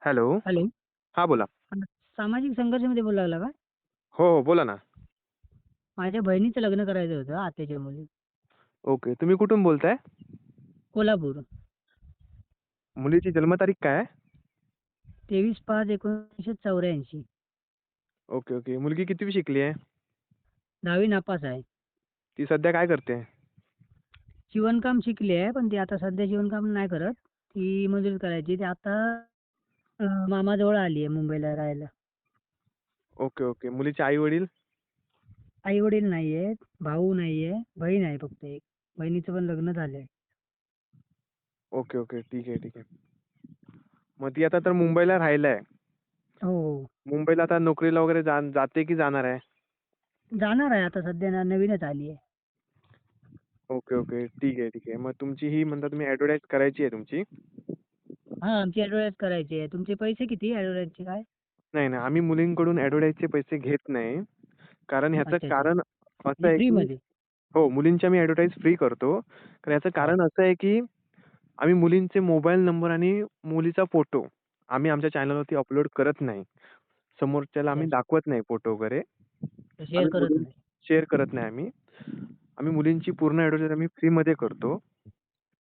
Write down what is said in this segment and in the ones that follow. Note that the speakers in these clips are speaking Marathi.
हॅलो. हॅलो. हां, बोला. सामाजिक संघर्षामध्ये बोलायला लागला का? हो, हो. बोला ना. माझ्या बहिणीचं लग्न करायचं होतं आत्याच्या मुली. ओके. तुम्ही कुठून बोलताय? कोल्हापूर. मुलीची जन्मतारीख काय आहे? 23/5/1984. Okay, okay. मुलगी कितवी शिकली आहे? 10वी नापास आहे. ती सध्या काय करते? शिवणकाम शिकली आहे, पण ती आता सध्या शिवणकाम नाही करत. ती मजुरी करायची. ती आता मामाजवळ आली आहे मुंबईला राहायला. Okay, okay. मुलीचे आई-वडील? आई-वडील नाहीयेत, भाऊ नाहीये, बहीण आहे फक्त एक. बहिणीचं पण लग्न झालंय. Okay, okay. ठीक आहे, ठीक आहे. मग ती आता तर मुंबईला राहायला आहे. हो, हो. मुंबईला आता नोकरीला वगैरे जाते की जाणार आहे? जाणार आहे आता सध्या नवीनच आली आहे. Okay, okay. ठीक आहे, ठीक आहे. मग तुमची ही म्हणता तुम्ही ॲडव्हर्टाइज करायची आहे तुमची? हां, आमची ॲडव्हर्टाइज करायची आहे. तुमचे पैसे किती ॲडव्हर्टाइजचे काय? नाही, नाही. आम्ही मुलींकडून ॲडव्हर्टाइजचे पैसे घेत नाही. कारण ह्याचं अच्छा, अच्छा. कारण असं म्हणजे आहे की फ्रीमध्ये? हो, मुलींची आम्ही ॲडव्हर्टाइज फ्री करतो. तर याचं हां. कारण असं आहे की आम्ही मुलींचे मोबाईल नंबर आणि मुलीचा फोटो आम्ही आमच्या चॅनलवरती अपलोड करत नाही. समोरच्याला अच्छा, आम्ही अच्छा. दाखवत नाही फोटो वगैरे. तर शेअर आम्ही करत मुलीं नाही. शेअर करत नाही आम्ही. आम्ही मुलींची पूर्ण ॲडव्हर्टाइज आम्ही फ्रीमध्ये करतो.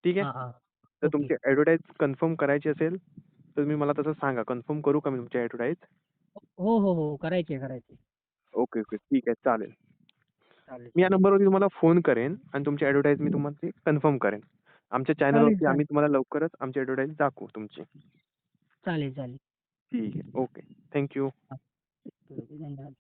ठीक आहे. हां, हां. तर ओके. तुमची ॲडव्हर्टाइज कन्फर्म करायची असेल, तर तुम्ही मला तसं सांगा. कन्फर्म करू का मी तुमची ॲडव्हर्टाइज? हो, हो, हो. करायची आहे, करायची आहे. Okay, okay. ठीक आहे. चालेल. चालेल, मी या चालेल. नंबरवरती तुम्हाला फोन करेन आणि तुमची ॲडव्हर्टाइज मी तुम्हाला ती कन्फर्म करेन. आमच्या चालेल, चॅनलवरती आम्ही चालेल. तुम्हाला लवकरच आमची ॲडव्हर्टाइज दाखवू तुमची. चालेल, चालेल. ठीक आहे. ओके. Thank you. हां. ठीक आहे. धन्यवाद.